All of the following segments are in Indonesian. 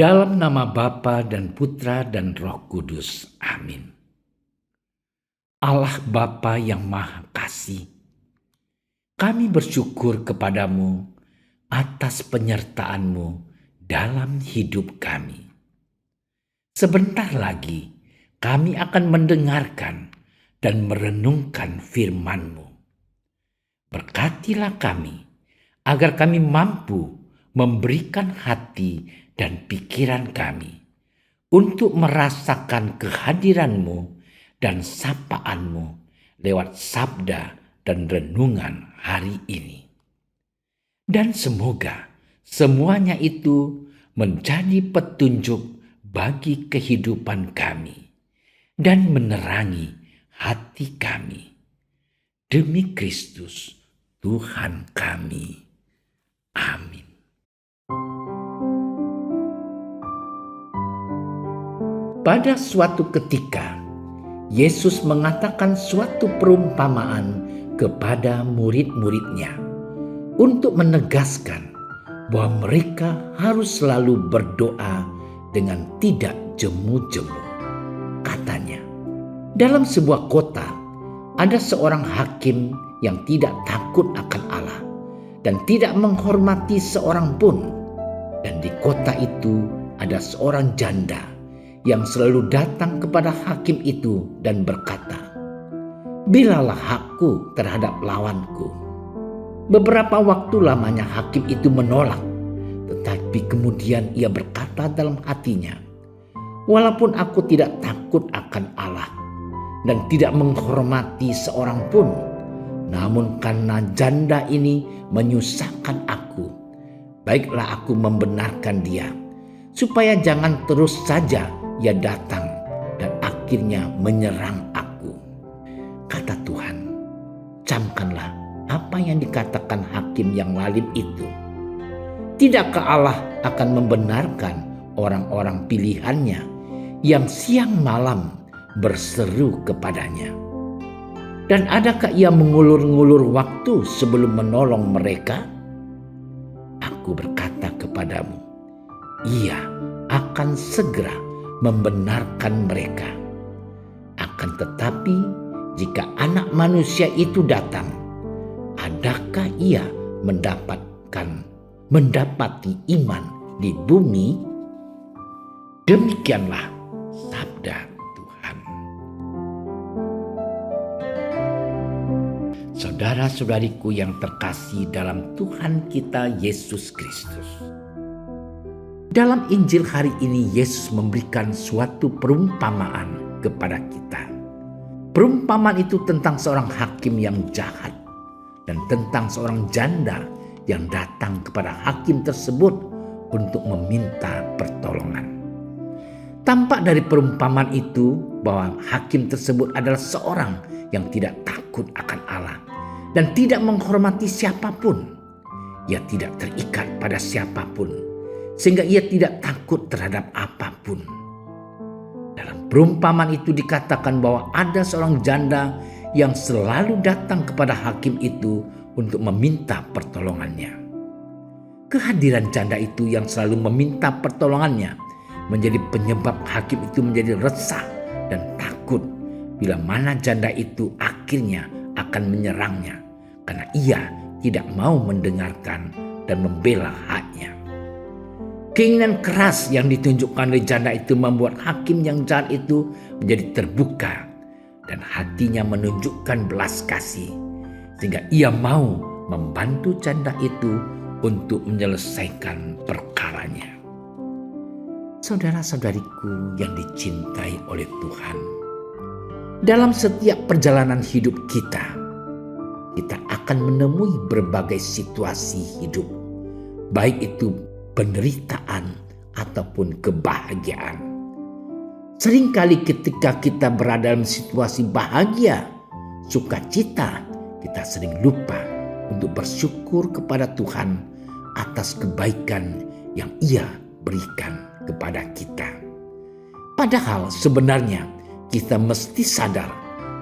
Dalam nama Bapa dan Putra dan Roh Kudus. Amin. Allah Bapa yang Maha Kasih, kami bersyukur kepadamu atas penyertaan-Mu dalam hidup kami. Sebentar lagi kami akan mendengarkan dan merenungkan firman-Mu. Berkatilah kami agar kami mampu memberikan hati dan pikiran kami untuk merasakan kehadiran-Mu dan sapaan-Mu lewat sabda dan renungan hari ini. Dan semoga semuanya itu menjadi petunjuk bagi kehidupan kami dan menerangi hati kami. Demi Kristus Tuhan kami. Amin. Pada suatu ketika, Yesus mengatakan suatu perumpamaan kepada murid-muridnya untuk menegaskan bahwa mereka harus selalu berdoa dengan tidak jemu-jemu. Katanya, dalam sebuah kota ada seorang hakim yang tidak takut akan Allah dan tidak menghormati seorang pun. Dan di kota itu ada seorang janda yang selalu datang kepada hakim itu dan berkata, "Bilalah hakku terhadap lawanku." Beberapa waktu lamanya hakim itu menolak, tetapi kemudian ia berkata dalam hatinya, "Walaupun aku tidak takut akan Allah dan tidak menghormati seorang pun, namun karena janda ini menyusahkan aku, baiklah aku membenarkan dia, supaya jangan terus saja ia datang dan akhirnya menyerang aku." Kata Tuhan, camkanlah apa yang dikatakan hakim yang lalim itu. Tidakkah Allah akan membenarkan orang-orang pilihannya yang siang malam berseru kepadanya? Dan adakah ia mengulur-ngulur waktu sebelum menolong mereka? Aku berkata kepadamu, ia akan segera membenarkan mereka. Akan tetapi jika Anak Manusia itu datang, adakah ia mendapati iman di bumi? Demikianlah sabda Tuhan. Saudara-saudariku yang terkasih dalam Tuhan kita Yesus Kristus, dalam Injil hari ini Yesus memberikan suatu perumpamaan kepada kita. Perumpamaan itu tentang seorang hakim yang jahat dan tentang seorang janda yang datang kepada hakim tersebut untuk meminta pertolongan. Tampak dari perumpamaan itu bahwa hakim tersebut adalah seorang yang tidak takut akan Allah dan tidak menghormati siapapun. Ia tidak terikat pada siapapun, sehingga ia tidak takut terhadap apapun. Dalam perumpamaan itu dikatakan bahwa ada seorang janda yang selalu datang kepada hakim itu untuk meminta pertolongannya. Kehadiran janda itu yang selalu meminta pertolongannya menjadi penyebab hakim itu menjadi resah dan takut bila mana janda itu akhirnya akan menyerangnya karena ia tidak mau mendengarkan dan membela haknya. Keinginan keras yang ditunjukkan oleh janda itu membuat hakim yang jahat itu menjadi terbuka dan hatinya menunjukkan belas kasih, sehingga ia mau membantu janda itu untuk menyelesaikan perkaranya. Saudara-saudariku yang dicintai oleh Tuhan, dalam setiap perjalanan hidup kita akan menemui berbagai situasi hidup, baik itu penderitaan ataupun kebahagiaan. Seringkali ketika kita berada dalam situasi bahagia, sukacita, kita sering lupa untuk bersyukur kepada Tuhan atas kebaikan yang Ia berikan kepada kita. Padahal sebenarnya kita mesti sadar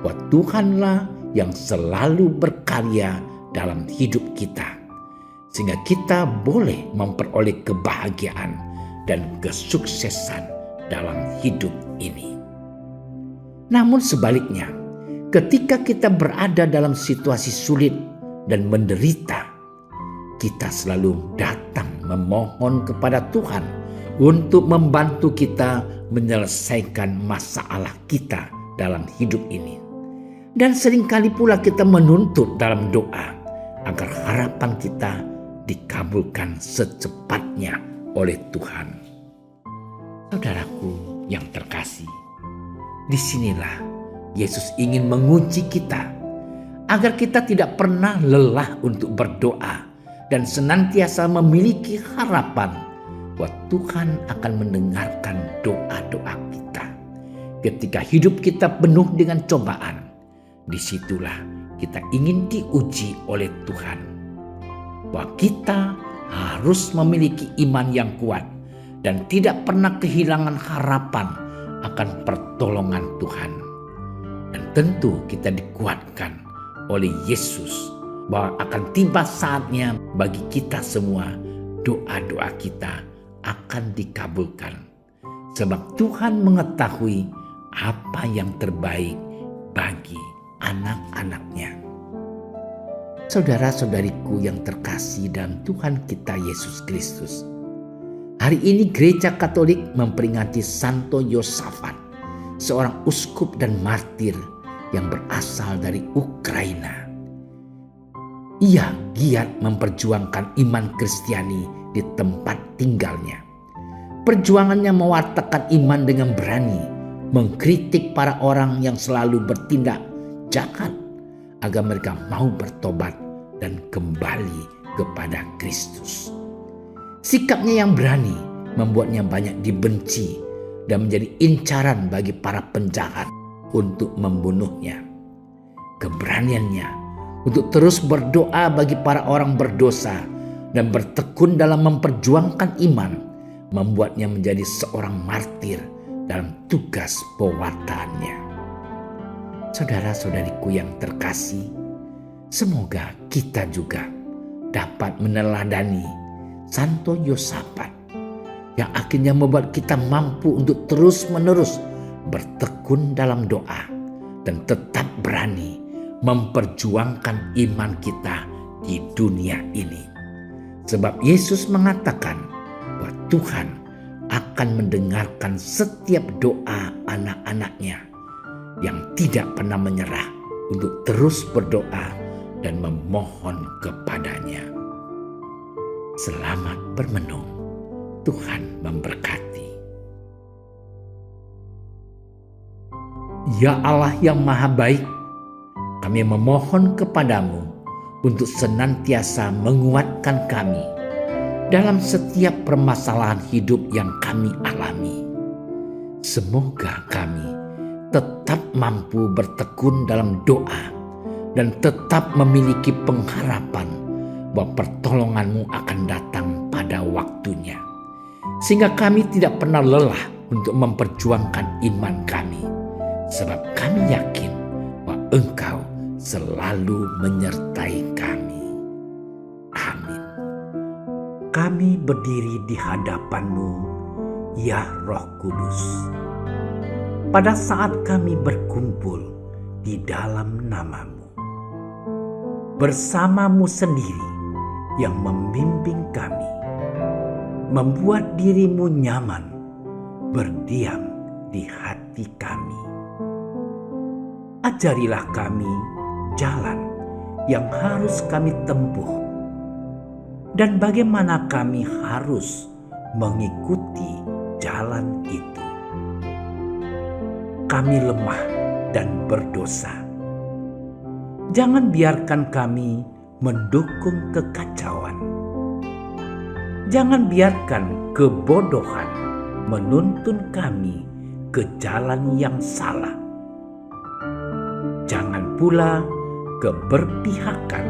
bahwa Tuhanlah yang selalu berkarya dalam hidup kita, sehingga kita boleh memperoleh kebahagiaan dan kesuksesan dalam hidup ini. Namun sebaliknya, ketika kita berada dalam situasi sulit dan menderita, kita selalu datang memohon kepada Tuhan untuk membantu kita menyelesaikan masalah kita dalam hidup ini. Dan seringkali pula kita menuntut dalam doa agar harapan kita dikabulkan secepatnya oleh Tuhan. Saudaraku yang terkasih, disinilah Yesus ingin menguji kita agar kita tidak pernah lelah untuk berdoa dan senantiasa memiliki harapan bahwa Tuhan akan mendengarkan doa-doa kita. Ketika hidup kita penuh dengan cobaan, disitulah kita ingin diuji oleh Tuhan, bahwa kita harus memiliki iman yang kuat dan tidak pernah kehilangan harapan akan pertolongan Tuhan. Dan tentu kita dikuatkan oleh Yesus bahwa akan tiba saatnya bagi kita semua doa-doa kita akan dikabulkan. Sebab Tuhan mengetahui apa yang terbaik bagi anak-anaknya. Saudara-saudariku yang terkasih dalam Tuhan kita Yesus Kristus, hari ini Gereja Katolik memperingati Santo Yosafat, seorang uskup dan martir yang berasal dari Ukraina. Ia giat memperjuangkan iman Kristiani di tempat tinggalnya. Perjuangannya mewartakan iman dengan berani, mengkritik para orang yang selalu bertindak jahat agar mereka mau bertobat dan kembali kepada Kristus. Sikapnya yang berani membuatnya banyak dibenci dan menjadi incaran bagi para penjahat untuk membunuhnya. Keberaniannya untuk terus berdoa bagi para orang berdosa dan bertekun dalam memperjuangkan iman membuatnya menjadi seorang martir dalam tugas pewartaannya. Saudara-saudariku yang terkasih, semoga kita juga dapat meneladani Santo Yosafat yang akhirnya membuat kita mampu untuk terus-menerus bertekun dalam doa dan tetap berani memperjuangkan iman kita di dunia ini. Sebab Yesus mengatakan bahwa Tuhan akan mendengarkan setiap doa anak-anaknya yang tidak pernah menyerah untuk terus berdoa dan memohon kepadanya. Selamat bermenung. Tuhan memberkati. Ya Allah yang Maha Baik, kami memohon kepadamu untuk senantiasa menguatkan kami dalam setiap permasalahan hidup yang kami alami. Semoga kami tetap mampu bertekun dalam doa dan tetap memiliki pengharapan bahwa pertolongan-Mu akan datang pada waktunya. Sehingga kami tidak pernah lelah untuk memperjuangkan iman kami. Sebab kami yakin bahwa Engkau selalu menyertai kami. Amin. Kami berdiri di hadapan-Mu, ya Roh Kudus. Pada saat kami berkumpul di dalam nama-Mu, bersama-Mu sendiri yang membimbing kami, membuat diri-Mu nyaman berdiam di hati kami. Ajarilah kami jalan yang harus kami tempuh dan bagaimana kami harus mengikuti jalan itu. Kami lemah dan berdosa. Jangan biarkan kami mendukung kekacauan. Jangan biarkan kebodohan menuntun kami ke jalan yang salah. Jangan pula keberpihakan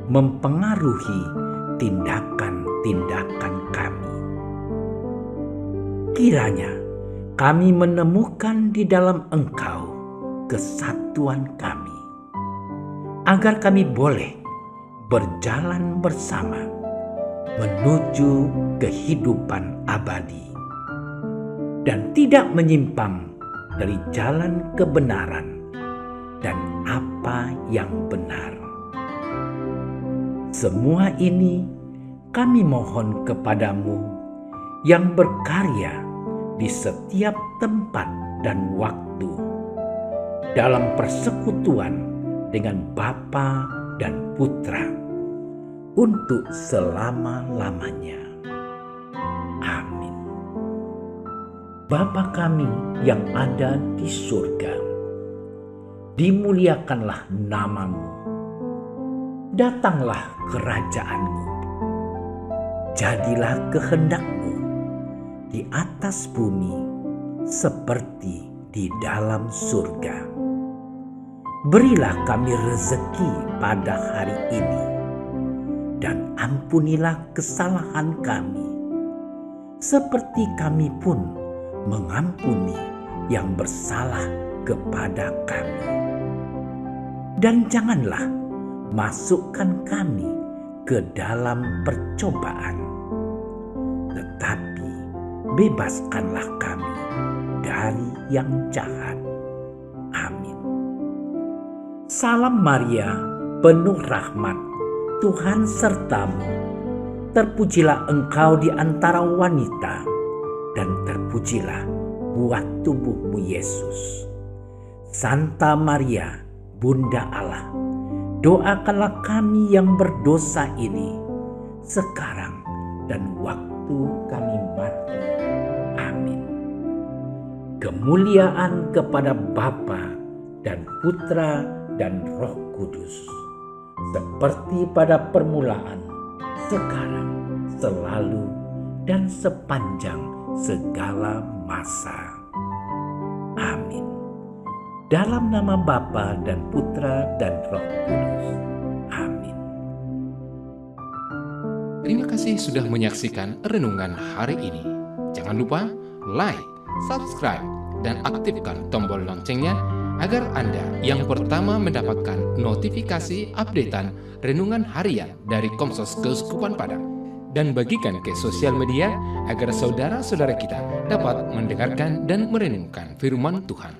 mempengaruhi tindakan-tindakan kami. Kiranya kami menemukan di dalam Engkau kesatuan kami, agar kami boleh berjalan bersama menuju kehidupan abadi, dan tidak menyimpang dari jalan kebenaran dan apa yang benar. Semua ini kami mohon kepadamu yang berkarya di setiap tempat dan waktu dalam persekutuan dengan Bapa dan Putra untuk selama-lamanya. Amin. Bapa kami yang ada di surga, dimuliakanlah namamu. Datanglah kerajaanmu. Jadilah kehendakmu di atas bumi seperti di dalam surga. Berilah kami rezeki pada hari ini, dan ampunilah kesalahan kami, seperti kami pun mengampuni yang bersalah kepada kami. Dan janganlah masukkan kami ke dalam percobaan, tetapi bebaskanlah kami dari yang jahat. Amin. Salam Maria, penuh rahmat, Tuhan sertamu. Terpujilah engkau di antara wanita, dan terpujilah buah tubuhmu Yesus. Santa Maria, Bunda Allah, doakanlah kami yang berdosa ini, sekarang dan waktu kami mati. Amin. Kemuliaan kepada Bapa dan Putra dan Roh Kudus, seperti pada permulaan, sekarang, selalu, dan sepanjang segala masa. Amin. Dalam nama Bapa dan Putra dan Roh Kudus. Amin. Terima kasih sudah menyaksikan renungan hari ini. Jangan lupa like, subscribe, dan aktifkan tombol loncengnya agar Anda yang pertama mendapatkan notifikasi updatean renungan harian dari Komsos Keuskupan Padang, dan bagikan ke sosial media agar saudara-saudara kita dapat mendengarkan dan merenungkan firman Tuhan.